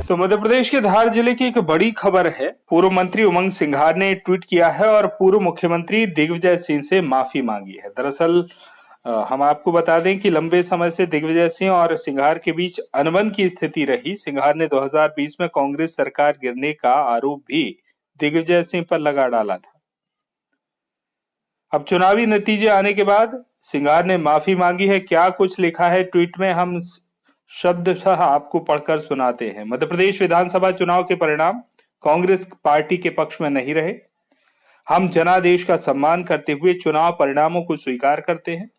तो मध्य प्रदेश के धार जिले की एक बड़ी खबर है। पूर्व मंत्री उमंग सिंघार ने ट्वीट किया है और पूर्व मुख्यमंत्री दिग्विजय सिंह से माफी मांगी है। दरअसल हम आपको बता दें कि लंबे समय से दिग्विजय सिंह और सिंघार के बीच अनबन की स्थिति रही। सिंघार ने 2020 में कांग्रेस सरकार गिरने का आरोप भी दिग्विजय सिंह पर लगा डाला था। अब चुनावी नतीजे आने के बाद सिंघार ने माफी मांगी है। क्या कुछ लिखा है ट्वीट में, हम शब्दशः आपको पढ़कर सुनाते हैं। मध्य प्रदेश विधानसभा चुनाव के परिणाम कांग्रेस पार्टी के पक्ष में नहीं रहे। हम जनादेश का सम्मान करते हुए चुनाव परिणामों को स्वीकार करते हैं।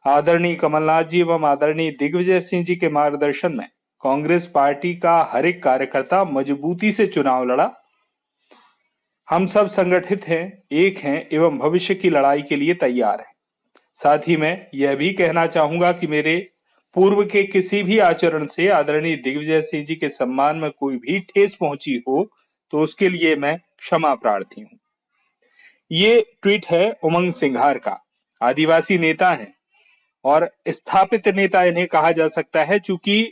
आदरणीय कमलनाथ जी एवं आदरणीय दिग्विजय सिंह जी के मार्गदर्शन में कांग्रेस पार्टी का हर एक कार्यकर्ता मजबूती से चुनाव लड़ा। हम सब संगठित हैं, एक हैं एवं भविष्य की लड़ाई के लिए तैयार हैं। साथ ही मैं यह भी कहना चाहूंगा कि मेरे पूर्व के किसी भी आचरण से आदरणीय दिग्विजय सिंह जी के सम्मान में कोई भी ठेस पहुंची हो तो उसके लिए मैं क्षमा प्रार्थी हूं। ये ट्वीट है उमंग सिंघार का। आदिवासी नेता हैं और स्थापित नेता इन्हें कहा जा सकता है, चूंकि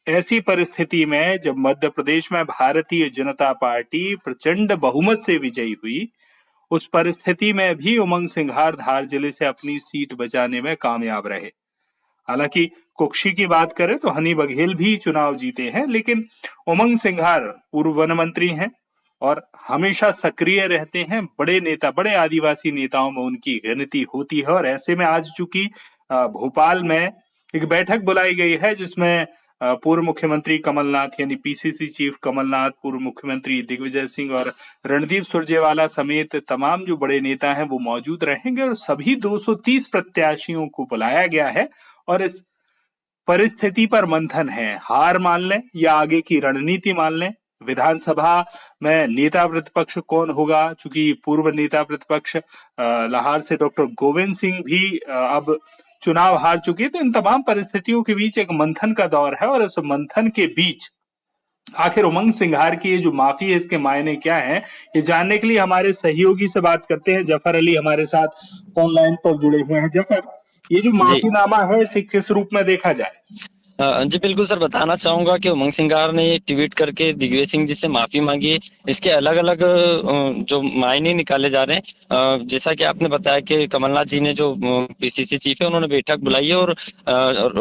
ऐसी परिस्थिति में जब मध्य प्रदेश में भारतीय जनता पार्टी प्रचंड बहुमत से विजयी हुई, उस परिस्थिति में भी उमंग सिंघार धार जिले से अपनी सीट बचाने में कामयाब रहे। हालांकि कुक्षी की बात करें तो हनी बघेल भी चुनाव जीते हैं, लेकिन उमंग सिंघार पूर्व वन मंत्री हैं और हमेशा सक्रिय रहते हैं। बड़े नेता, बड़े आदिवासी नेताओं में उनकी गिनती होती है। और ऐसे में आज चूंकि भोपाल में एक बैठक बुलाई गई है जिसमें पूर्व मुख्यमंत्री कमलनाथ यानी पीसीसी चीफ कमलनाथ, पूर्व मुख्यमंत्री दिग्विजय सिंह और रणदीप सुरजेवाला समेत तमाम जो बड़े नेता हैं वो मौजूद रहेंगे और सभी 230 प्रत्याशियों को बुलाया गया है और इस परिस्थिति पर मंथन है। हार मान लें या आगे की रणनीति मान लें। विधानसभा में नेता प्रतिपक्ष कौन होगा, चूंकि पूर्व नेता प्रतिपक्ष लाहार से डॉक्टर गोविंद सिंह भी अब चुनाव हार चुके, तो इन तमाम परिस्थितियों के बीच एक मंथन का दौर है। और इस मंथन के बीच आखिर उमंग सिंघार की ये जो माफी है इसके मायने क्या है, ये जानने के लिए हमारे सहयोगी से बात करते हैं। जफर अली हमारे साथ ऑनलाइन पर जुड़े हुए हैं। जफर, ये जो माफीनामा है इसे किस रूप में देखा जाए? जी बिल्कुल सर, बताना चाहूंगा कि उमंग सिंघार ने ट्वीट करके दिग्विजय सिंह जी से माफी मांगी है। इसके अलग अलग जो मायने निकाले जा रहे हैं। जैसा कि आपने बताया कि कमलनाथ जी ने जो पीसीसी चीफ है उन्होंने बैठक बुलाई है और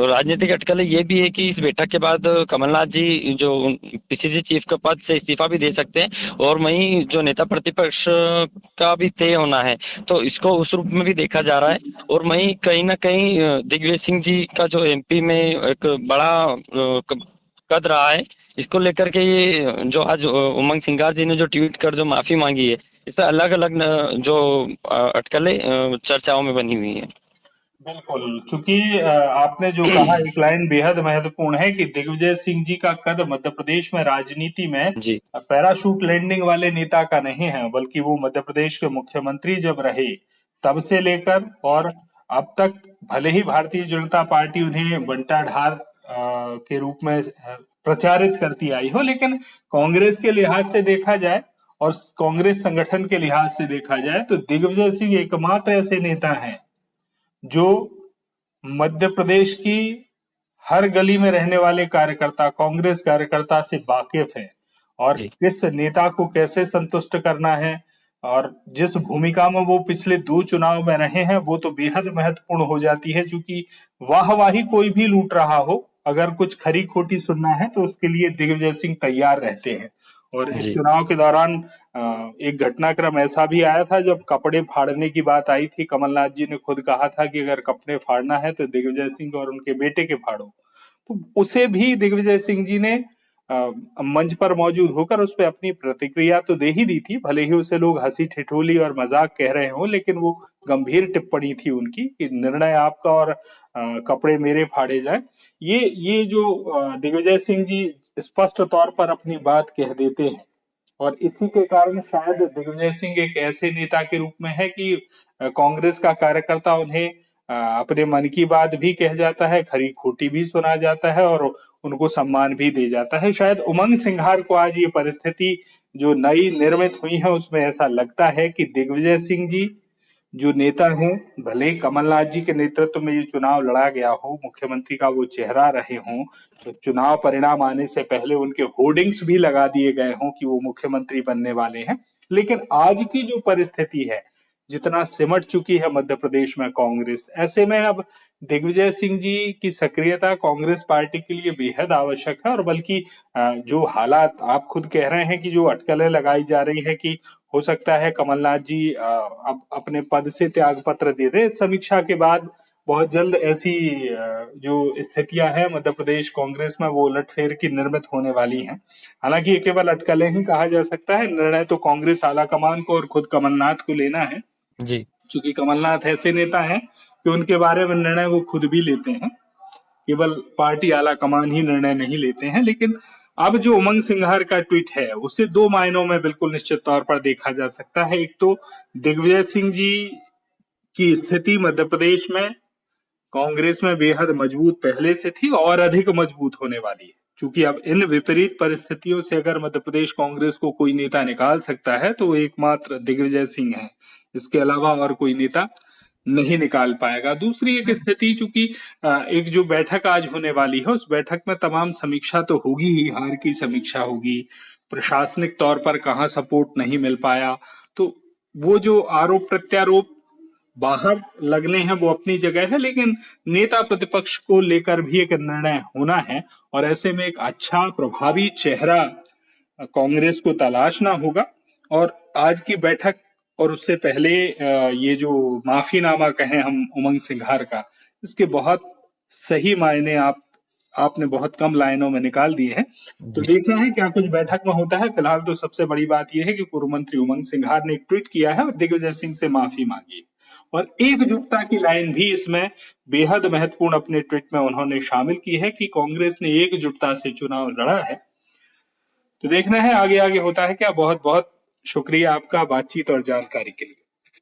राजनीतिक अटकलें ये भी है कि इस बैठक के बाद कमलनाथ जी जो पीसीसी चीफ का पद से इस्तीफा भी दे सकते हैं और वहीं जो नेता प्रतिपक्ष का भी तय होना है, तो इसको उस रूप में भी देखा जा रहा है। और वहीं कहीं ना कहीं दिग्विजय सिंह जी का जो एमपी में एक बड़ा कद रहा है, इसको लेकर के ये जो आज उमंग सिंघार जी ने जो ट्वीट कर जो माफी मांगी है, इस पर अलग अलग जो अटकलें चर्चाओं में बनी हुई है। बिल्कुल, चूंकि आपने जो कहा एक लाइन बेहद महत्वपूर्ण है कि दिग्विजय सिंह जी का कद मध्य प्रदेश में राजनीति में पैराशूट लैंडिंग वाले नेता का नहीं है, बल्कि वो मध्य प्रदेश के मुख्यमंत्री जब रहे तब से लेकर और अब तक, भले ही भारतीय जनता पार्टी उन्हें बंटा ढाल के रूप में प्रचारित करती आई हो, लेकिन कांग्रेस के लिहाज से देखा जाए और कांग्रेस संगठन के लिहाज से देखा जाए तो दिग्विजय सिंह एकमात्र ऐसे नेता हैं जो मध्य प्रदेश की हर गली में रहने वाले कार्यकर्ता, कांग्रेस कार्यकर्ता से वाकिफ है और किस नेता को कैसे संतुष्ट करना है और जिस भूमिका में वो पिछले 2 चुनाव में रहे हैं वो तो बेहद महत्वपूर्ण हो जाती है। चूंकि वाहवाही कोई भी लूट रहा हो, अगर कुछ खरी खोटी सुनना है तो उसके लिए दिग्विजय सिंह तैयार रहते हैं। और इस चुनाव के दौरान एक घटनाक्रम ऐसा भी आया था जब कपड़े फाड़ने की बात आई थी। कमलनाथ जी ने खुद कहा था कि अगर कपड़े फाड़ना है तो दिग्विजय सिंह और उनके बेटे के फाड़ो, तो उसे भी दिग्विजय सिंह जी ने मंच पर मौजूद होकर उस पर अपनी प्रतिक्रिया तो दे ही दी थी। भले ही उसे लोग हंसी ठिठोली और मजाक कह रहे हो, लेकिन वो गंभीर टिप्पणी थी उनकी कि निर्णय आपका और कपड़े मेरे फाड़े जाए। ये जो दिग्विजय सिंह जी स्पष्ट तौर पर अपनी बात कह देते हैं और इसी के कारण शायद दिग्विजय सिंह एक ऐसे नेता के रूप में है कि कांग्रेस का कार्यकर्ता उन्हें अपने मन की बात भी कह जाता है, खरी खोटी भी सुना जाता है और उनको सम्मान भी दे जाता है। शायद उमंग सिंघार को आज ये परिस्थिति जो नई निर्मित हुई है उसमें ऐसा लगता है कि दिग्विजय सिंह जी जो नेता हैं, भले ही कमलनाथ जी के नेतृत्व में ये चुनाव लड़ा गया हो, मुख्यमंत्री का वो चेहरा रहे हों, तो चुनाव परिणाम आने से पहले उनके होर्डिंग्स भी लगा दिए गए हों कि वो मुख्यमंत्री बनने वाले हैं, लेकिन आज की जो परिस्थिति है, जितना सिमट चुकी है मध्य प्रदेश में कांग्रेस, ऐसे में अब दिग्विजय सिंह जी की सक्रियता कांग्रेस पार्टी के लिए बेहद आवश्यक है। और बल्कि जो हालात आप खुद कह रहे हैं कि जो अटकलें लगाई जा रही है कि हो सकता है कमलनाथ जी अब अपने पद से त्याग पत्र दे दें, इस समीक्षा के बाद बहुत जल्द ऐसी जो स्थितियां हैं मध्य प्रदेश कांग्रेस में वो उलटफेर की निर्मित होने वाली हैं। हालांकि ये केवल अटकलें ही कहा जा सकता है, निर्णय तो कांग्रेस आलाकमान को और खुद कमलनाथ को लेना है, जी क्योंकि कमलनाथ ऐसे नेता हैं कि उनके बारे में निर्णय वो खुद भी लेते हैं, केवल पार्टी आला कमान ही निर्णय नहीं लेते हैं। लेकिन अब जो उमंग सिंघार का ट्वीट है उसे दो मायनों में बिल्कुल निश्चित तौर पर देखा जा सकता है। एक तो दिग्विजय सिंह जी की स्थिति मध्य प्रदेश में कांग्रेस में बेहद मजबूत पहले से थी और अधिक मजबूत होने वाली है, क्योंकि अब इन विपरीत परिस्थितियों से अगर मध्य प्रदेश कांग्रेस को कोई नेता निकाल सकता है तो वो एकमात्र दिग्विजय सिंह है, इसके अलावा और कोई नेता नहीं निकाल पाएगा। दूसरी एक स्थिति, चूंकि एक जो बैठक आज होने वाली है उस बैठक में तमाम समीक्षा तो होगी ही, हार की समीक्षा होगी, प्रशासनिक तौर पर कहाँ सपोर्ट नहीं मिल पाया, तो वो जो आरोप प्रत्यारोप बाहर लगने हैं वो अपनी जगह है, लेकिन नेता प्रतिपक्ष को लेकर भी एक निर्णय होना है और ऐसे में एक अच्छा प्रभावी चेहरा कांग्रेस को तलाशना होगा। और आज की बैठक और उससे पहले ये जो माफीनामा कहें हम उमंग सिंघार का, इसके बहुत सही मायने आपने बहुत कम लाइनों में निकाल दिए हैं। तो देखना है क्या कुछ बैठक में होता है। फिलहाल तो सबसे बड़ी बात यह है कि पूर्व मंत्री उमंग सिंघार ने एक ट्वीट किया है और दिग्विजय सिंह से माफी मांगी है, और एकजुटता की लाइन भी इसमें बेहद महत्वपूर्ण अपने ट्वीट में उन्होंने शामिल की है कि कांग्रेस ने एकजुटता से चुनाव लड़ा है। तो देखना है आगे आगे होता है क्या। बहुत बहुत शुक्रिया आपका बातचीत और जानकारी के लिए।